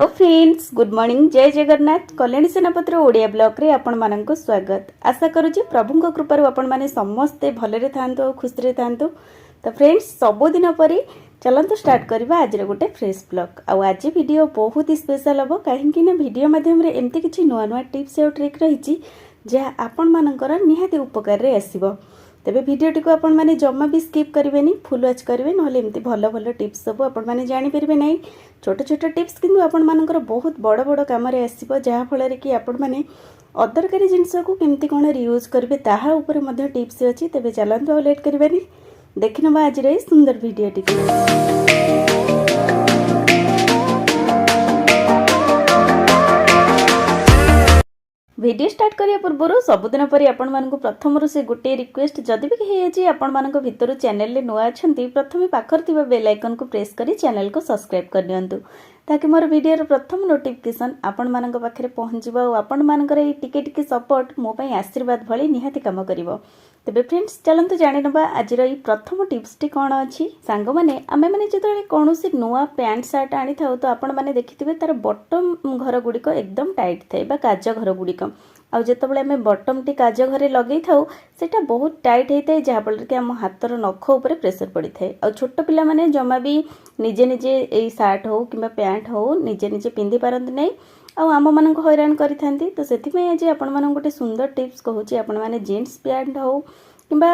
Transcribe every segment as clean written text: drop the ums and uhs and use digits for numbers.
Friends good morning जय Jagannath Kalyani सेनापतिर Odia blog रे आपण मानक स्वागत आशा करूची प्रभुଙ୍କ कृपारु आपण माने समस्ते भलरे थांतो खुशी रे थांतो। तो फ्रेंड्स सबुदिन परी चलंतु स्टार्ट करबा आज रे गोटे फ्रेश ब्लॉग। आज वीडियो बहुत ही स्पेशल हबो काहेकि ना वीडियो माध्यम रे एम्ति किछि नुआ नुआ टिप्स और ट्रिक रहिछि जे आपण मानकर निहाती उपकार रे आसीबो। तेबे वीडियोटी को आपण माने जम्मा भी स्किप करेंगे फुल वाच करेंगे नहले एमती भल भल टिप्स सब आपण माने जानि परिबे नै। छोट छोट टिप्स किंतु आपण मानकर बहुत बड़ बड़ काम रे आसीबो जहा फल कि आपण माने अदरकारी जिनस को केमती कोन यूज करेंगे ताहा ऊपर मध्ये टिप्स अछि। तेबे चलंतु लेट करबानी देखिनबा आज रे सुंदर वीडियोटी को। वीडियो स्टार्ट करिया पूर्व सबुदिन पर आपण मानक प्रथम से गोटे रिक्वेस्ट जदि भी कही आपण मानक भितर चैनल नुआ अच्छा प्रथम पाखर थिबा बेल आइकन को प्रेस करी चैनल को सब्सक्राइब कर दियंतु ताकि मोर वीडियो प्रथम नोटिफिकेशन आपण मानक पाखरे पहुंचबा और आपण मानकर ए टिके टिके सपोर्ट मो पई आशीर्वाद भली निहाती काम करिवो। तेबे फ्रेंड्स चलंतु जानि नबा आज रो प्रथम टिप्स टी कोन अछि। सांग माने आमे माने जेतले कोनोसी नुआ पैंट शर्ट आनी थाउ तो आपण माने देखिथिबे तार बॉटम घर गुडी को एकदम टाइट थाए बा काज घर गुडी को आ जेतबले आमे बॉटम टी काज घरे लगेई थाउ सेटा बहुत टाइट हेते जहा फल कि हम हाथर नख ऊपर प्रेशर पड़ी थाए। आ छोट पिला माने जमा भी निजे निजे ए शर्ट हो किबा पैंट हो निजे निजे पिंदी पारंत नै आ आम मानक हैरान करि थांती। तो सेथिमे आज आपण मानक गोटे सुंदर टिप्स कहूची आपण माने जीन्स पैंट हो किंबा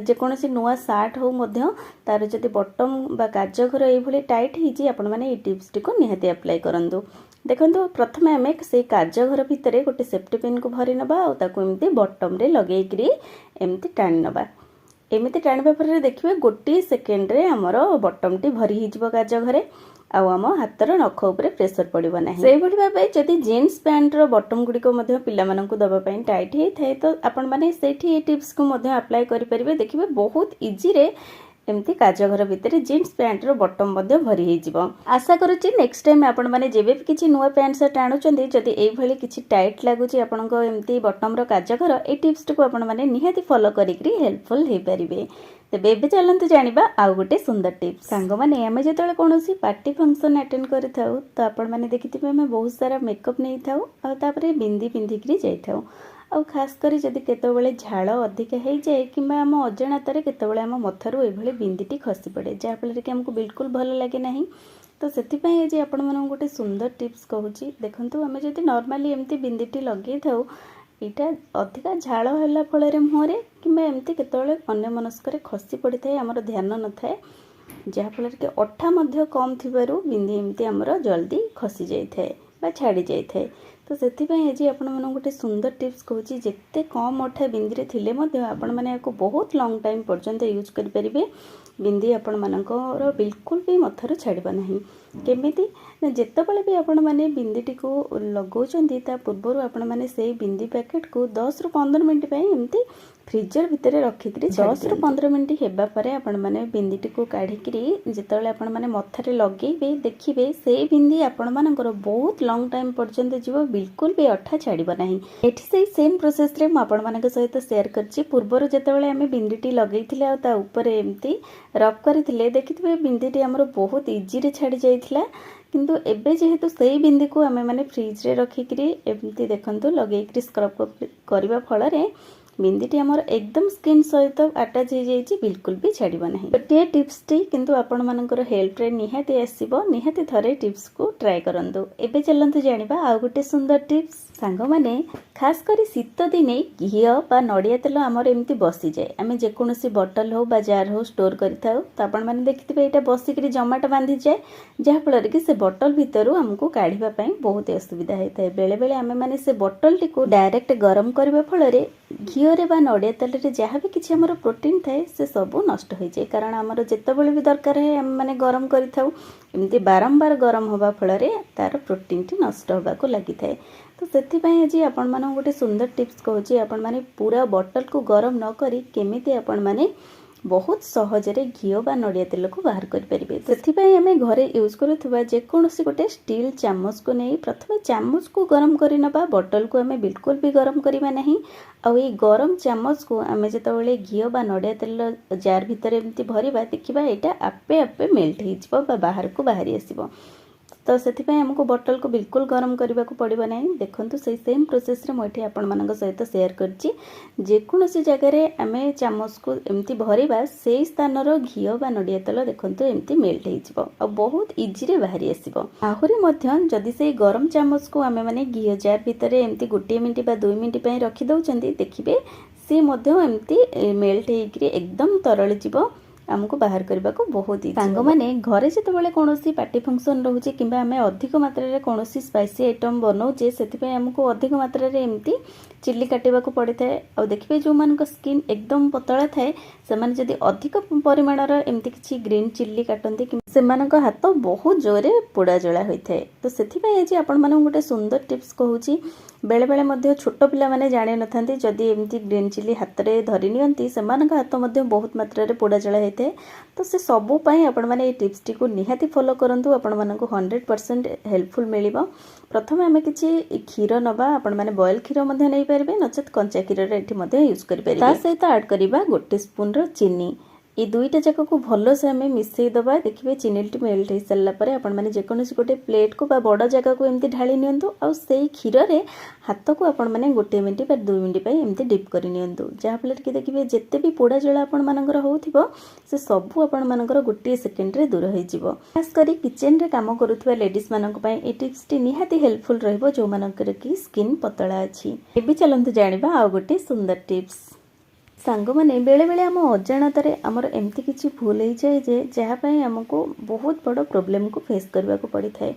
जेकोसी नुआ सार्ट हो मध्य तार जदि बॉटम बा काज घर एई भली टाइट हिजी आपण माने ए टिप्स टी को निहाती अप्लाई करंदु। देखंतु प्रथम आमे से काज घर भितरे गोटे सेफ्टी पिन को भरी नबा आ ताको एमती बॉटम रे लगेई करी एमती टाणी नबा। एमती टाणबा पर देखिबे गोटे सेकेंड रे हमर बॉटम टी भरी हिजबो काज घरे आ आम हाथर नख ऊपर प्रेशर पड़ो ना। से भाई भाव जदि jeans pant row bottom Gudi को पिला मानकु दबा पई टाइट हे थाए तो आपण माने सेठी ए टिप्स को अप्लाई करि परिबे। देखिबे बहुत इजी रे एमती काज घर भितर जीन्स पैंट रो बॉटम भरी हे जिवो। आशा करूची नेक्स्ट टाइम आपण माने जेबे भी किछि नुआ पैंट शर्ट आनुचंदी जदि एई भली किछि टाइट लागुची आपनको एमती बॉटम रो काज घर ए टिप्स को आपण माने निहाती फॉलो करिकरी हेल्पफुल हे परिबे। तेबे एबे चलंतु जानिबा आउ गोटे सुंदर टिप्स। सांग माने आमे जेतले कोनोसी पार्टी फंक्शन अटेंड करि थाउ तो आपण माने देखिथिबे आमे बहुत सारा मेकअप नै थाउ आ तापरे बिंदी पिंधिकरी जाई थाउ आ खास करी जदि केतबेले झाड़ अधिक हो जाए किंबा आम अजाणतारे केतबेले आम मथारू एभली बिंदीटी खसी पड़े जहाँ फल कि हमको बिल्कुल भल लगे नहीं। तो सेथिपाई आज आपण मानक गोटे सुंदर टिप्स कहूची। देखंतु आमे जदि नॉर्मली एमती बिंदीटी लगे थाउ एटा अधिका झाड़ होला फल मुहरे किंबा एमती केतबेले अन्य मनस्करे खसी पड़ी थाए आमर ध्यान न थाए जहाँ फल कि अठा मध्य कम थिबारु बिंदी एमती आमर जल्दी खसी जाई थाए बा छाड़ी जाई थाए। तो सेथिपाई आज आपण मानक गोटे सुंदर टिप्स कहूची जेते कम अठा बिंदी रे थिले मध्य आपण माने याको बहुत लॉन्ग टाइम पर्यंत यूज करि परिबे। बिंदी आपण मानकर बिल्कुल भी मथारू छाड़बा नहीं। केमिति जेतेबेले भी आपण माने बिंदीटी को लगौचंदी ता पूर्वरु आपण माने सेही बिंदी पैकेट को 10 रु 15 मिनिट पई एमती फ्रीजर भितर रखिकरी 10 रु 15 मिनिट हेबा परे आपण माने बिंदीटी को काढिकरी जेतेबेले आपण माने मथारे लगेबे देखिबे सेही बिंदी आपण मानकर बहुत लॉन्ग टाइम पर्यंत जीव बिल्कुल भी अठा छाड़बा नहीं। एठी सेही सेम प्रोसेस रे म आपण मानक सहित शेयर करछि। पूर्वरु जेतेबेले आमे बिंदीटी लगेइथिले आ ता ऊपर एमती रब करथिले देखिथिबे बिंदीटी हमरो बहुत इजी रे छाड़ी जाइथिला किंतु एबे जेहेतु सेही बिंदी को आमे माने फ्रिज रे रखिकरी एमती देखंतु लगेइकरी स्क्रब करबा फल रे बिंदीटी हमर एकदम स्किन सहित अटैच हो जाइछि बिल्कुल भी छाड़बा नहीं। गोटे टिप्स टी किंतु आपण मानकर हेल्प रे निहाती आसीबो निहाती थरे टिप्स को ट्राई करंतु। एबे चलंतु जानिबा आ गोटे सुंदर टिप्स। सांग माने खास करी शीत दिने घी बा नड़िया तेल आमर एमती बसी जाए आमे जेकोसी बॉटल हो बा जार हो स्टोर करि थाउ तो आपण माने देखिथिबे एटा बसिकरी जमाट बांधी जाए जहाँ फल कि से बॉटल भितरु हमको काढ़िबा पई बहुत असुविधा होता है। बेले बेले आमे माने से बॉटल टी को डायरेक्ट गरम करबा फल रे घी रे बा नड़िया तेल रे जहाँ भी किछि हमर प्रोटीन थाए से सब नष्ट हो जाए कारण हमर जेतेबेले भी दरकार है आमे माने गरम करि थाउ एमती बारंबार गरम होबा फल रे तार प्रोटीन टी नष्ट होबा को लागि थाए। तो सेथिपाई आज आपण मानक गोटे सुंदर टिप्स कहूची आपण माने पूरा बॉटल को गरम न करी केमिति आपण माने बहुत सहजरे घी बा नड़िया तेल को बाहर कर परिबे। सेथिपाई आमे घरे यूज करूथबा जेकोसी गोटे स्टील चामच को नहीं प्रथमे चामच को गरम करि नबा बॉटल को आमे बिल्कुल भी गरम करिबा नहीं आ ए गरम चामच को आमे जेतेबेले घी बा नड़िया तेल जार भितर एमती भरिबा देखिबा एटा आपे आपे मेल्ट हो जिवो बा बाहर को बाहरी आसीबो। तो से आमको बोतल को बिल्कुल गरम करने को पड़ो ना। देखो से सेम प्रोसेस रे मुझे आपण सहित शेयर करची जेकोसी जगार आम चामच को एमती भरवा से स्थान घी बा नड़िया तेल देखो एमती मेल्ट हो बहुत इजी बाहरी आसो। आहरी जदि से गरम चामच को आम मैंने घी जार भितर एमती गोटे मिनिट बा 2 मिनिट रखिदे देखिए सी एमती मेल्ट हो एकदम तरल जीव आमको बाहर करने को बहुत ही सांग मैंने घरे जिते कौन पार्टी फंक्शन रोचे कि आम अधिक मात्रा कौन स्पाइसी आइटम बनाऊे से आमको अधिक मात्रा एमती चिल्ली काटा पड़े था। और देखिए जो मान स्किन एकदम पतला थाए से जदि अधिक परिमाणर एमती किसी ग्रीन चिल्ली काटती से हाथ बहुत जोरे पोड़ा जला होता है। तो से आज आपण गोटे सुंदर टिप्स कहूँ बेले बेले छोट पिला माने जाने न थांती जदि एमती ग्रीन चिल्ली हाथ में धरी नियंती से हाथ बहुत मात्रा पोड़ा जला होता है। तो से सबू आपण माने ये टिप्स टी को निहाती फॉलो करंतु आपण मानक 100% हेल्पफुल मिलिबो। प्रथम आम किसी क्षीर नवा आपण माने बॉयल क्षीर मध्य नहीं पारे नचेत कंचा क्षीर ये यूज कर सहित ऐड करवा 1 स्पून चीनी ये दुईटा जाक को भल से आम मिसई दबा। देखिए चीनी मेल्ट हो सारापर आपण मैंने जेकोसी गोटे प्लेट को बड़ जगह को एमती ढाली नियंतु और से क्षीर रे हाथ को आपण मैंने 1 मिनिट बा 2 मिनिट एमती डिप कर नियंतु जहाँफल कि देखिए जिते भी पोड़ा जला आपण मानकर होउथिबो से सबू आपण मानकर गोटे सेकेंड रे दूर हो जिवो। खास करी किचन रे काम करुवा लेडीज मानक पई ए टिप्स टी निहाती हेल्पफुल रहइबो जो मानकर की स्किन पतला अछि। एबी चलंतु जानिबा आ गोटे सुंदर टिप्स। सांग मैंने बेले बेले आम अजाणत आमर एमती किसी भूल हो जाए जे जहाँपाई आमको बहुत बड़ प्रोब्लेम को फेस करने को पड़ी था।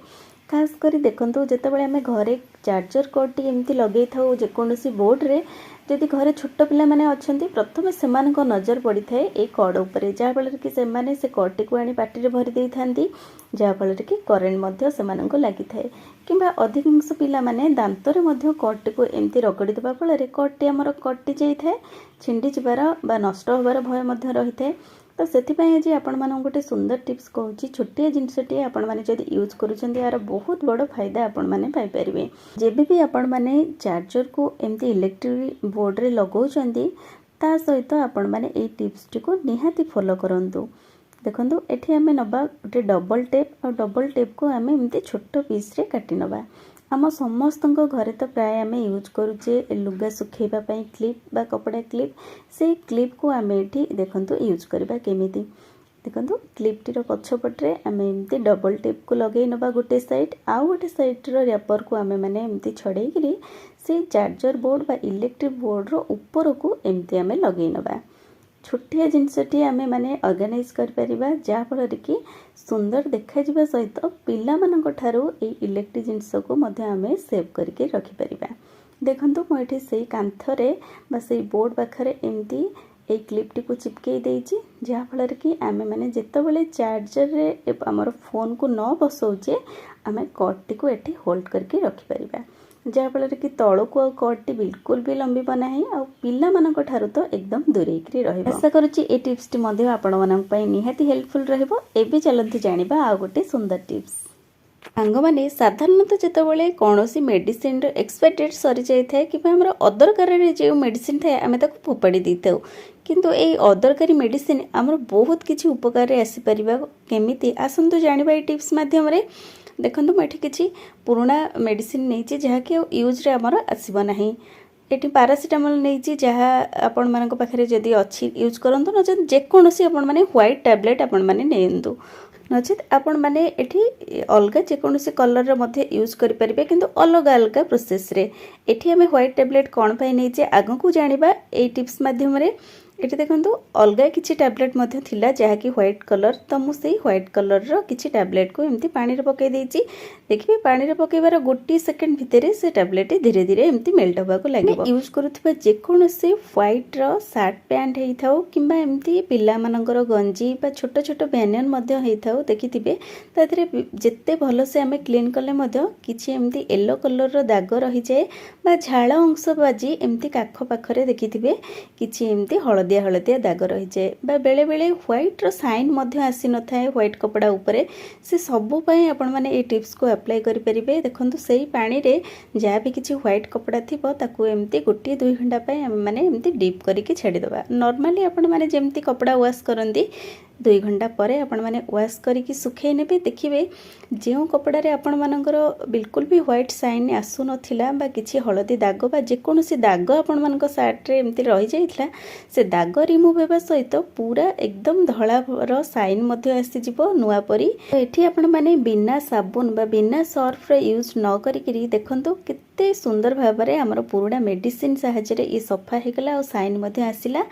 खास करी देखंतु जेतेबेले आमे घरे चार्जर कॉर्ड टी एमती लगे था जेकोसी बोर्ड रे जदि घरे छोट पिला माने अछंती प्रथमे सेमानक नजर पड़ी थाए ए कॉर्ड उपरे जहाँफल कि सेमाने से कॉर्ड टी को आनी पार्टी रे भरी देई थांती जहाँफल कि करेंट मध्य सेमानक लागि थाए किंबा अधिकांश पिला माने दांतरे मध्य कॉर्ड टी को एमती रगड़ी देबा फल कॉर्ड टी हमर कटि जाई थाए छिंडी जिबार बा नष्ट होबार भय मध्य रही थाए। तो से आज आपण मान गोटे सुंदर टिप्स कहूँ छोटिया जिनसटी आपण मैंने जब यूज करुँच यार बहुत बड़ फायदा आपण मैंने पाइपर। जब भी आपण मैंने चार्जर को एमती इलेक्ट्रिक बोर्ड रे लगाउछंती ता सहित आपण मैंने ये टिप्स टी को निहाती फॉलो करंतु। देखंतु एठी आमे नबा गोटे डबल टेप और डबल टेप को आमे एमती छोट पीस रे काटी नबा। आम समस्त घरे तो प्राय आम यूज करुचे लुगा सुखेबा पई क्लिप बा कपड़ा क्लिप से क्लिप को आम ये देखंतु यूज करबा केमिति। देखंतु क्लिप टीर पछपटे आम एमती डबल टेप को लगे नबा गोटे साइड आउ गोटे साइड रैपर को आम मैंने एमती छड़ेकरी से चार्जर बोर्ड बा इलेक्ट्रिक बोर्ड रो ऊपर को एमती आम लगे नबा। छोटिया जिनसटी आम मैंने ऑर्गेनाइज करिपरिबा जहाँफल कि सुंदर देखा जिबा सहित पिला मानक ठारू ए इलेक्ट्रिक जिनस को मध्य आम सेव करके रखिपरिबा। देखंतु मु एठी सेई कांथरे बा सेई बोर्ड पाखरे एमती ए क्लिप टी को चिपकई देइछि जहाँफल कि आम मैंने जेतेबेले चार्जर रे आमर फोन को न बसौचे आम कॉर्ड टी को एठी होल्ड करके रखिपरिबा जहाँफल कि तौक आ कॉर्ड टी बिल्कुल भी लंबी नहीं आ पिला मानक ठारू तो एकदम दूरेकी रहिबो। आशा करुच्ची ए टिप्स टी मध्य आपण मानक पई निहाती हेल्पफुल रहिबो। एबे चलंतु जानिबा आ गोटे सुंदर टिप्स। सांग मैंने साधारणतः जितेबाला कौन मेडिसिन एक्सपायरी डेट सरी जाए कि अदरकारी जो मेडिसिन थाए आम फोपाड़ी दे था किंतु ये अदरकारी मेडिसिन आमर बहुत किसी उपकार आसीपर केमी आसतु जाना ये टिप्स मध्यम देखो मुझे किसी पुराणा मेडिसिन नहीं जहाँकि यूज्रे आमर आसब ना ये पारासीटामोल नहीं जहाँ आपण मान पाखे जदि अच्छी यूज करूँ न जेकोसी आपण मैंने व्हाइट टैबलेट आपण मैंने नियंतु नचेत आपण मैंने एठी अलग जेकोसी कलर मध्य यूज करें किंतु अलग अलग प्रोसेस रे एठी आमे व्हाइट टैबलेट कौन पाई नहीं आग को जानिबा ए टिप्स माध्यम रे। एठी देखंतु अलग किसी टैबलेट मध्य थिला जहाँकि व्हाइट कलर तो मुझे व्हाइट कलर रो किसी टैबलेट को एमती पानी रे पकई देछि देखिए पानी रे पकईबार गोटी सेकेंड भितर से टैबलेट धीरे धीरे एमती मेल्ट होबा को लागिबो। यूज करूथबा जेकोसी व्हाइट रो शर्ट पैंट हेई थाउ किंबा एमती पिला मानकर गंजी बा छोट छोट बैनियन मध्य हेई थाउ देखिथिबे ता धीरे जेते भलो से आमे क्लीन कले मध्य किछि एमती येलो कलर रो दाग रही जाए बा झाळ अंश बाजी एमती काख पाखरे देखिथिबे किछि एमती हळदिया हळदिया दाग रही जाए बा बेले बेले व्हाइट रो साइन मध्य आसी न थाए व्हाइट कपड़ा उपरे से सबु पई आपण माने ए टिप्स को अप्लाई करि परिबे। देखंतु सेही पानी रे जहाँ भी किछि व्हाइट कपड़ा थिबो ताकू एमती गोटे 2 घंटा पई हम माने एमती डीप करिके छाडी दबा। नॉर्मली आपण माने जेमती कपड़ा वॉश करंती 2 घंटा पर आपण मैंने वाश करके सुखे ने देखिए जो कपड़े आपण मानकर बिल्कुल भी व्हाइट साइन आसु नथिला बा किछि हलदी दाग बा जेकोसी दाग आपण मानक सार्ट रे एमती रही जाइथिला से दाग रिमूव हेबा सहित पूरा एकदम धଳାର साइन मध्य आसी जिवो नुआ परी। तो एठी आपण माने बिना साबुन बा बिना सर्फ रे यूज न करी देखंतु केते सुंदर भाबरे हमर पुरुडा मेडिसिन सहायता रे ई सफा हे गला और साइन मध्य आसीला।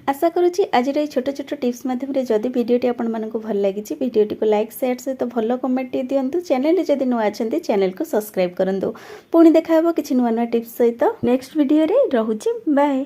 आशा करूची आज रे छोट छोट टिप्स माध्यम रे जदी वीडियोटी आपण मानकु भल लागिची वीडियोटी को लाइक शेयर सहित भल कमेंट दियंतु। चैनल रे जदी नुआ अछंती चैनल को सब्सक्राइब करंतु। पुणी देखा हबो किछि नुआ नुआ टिप्स सहित नेक्स्ट वीडियो रे। रहूची बाय।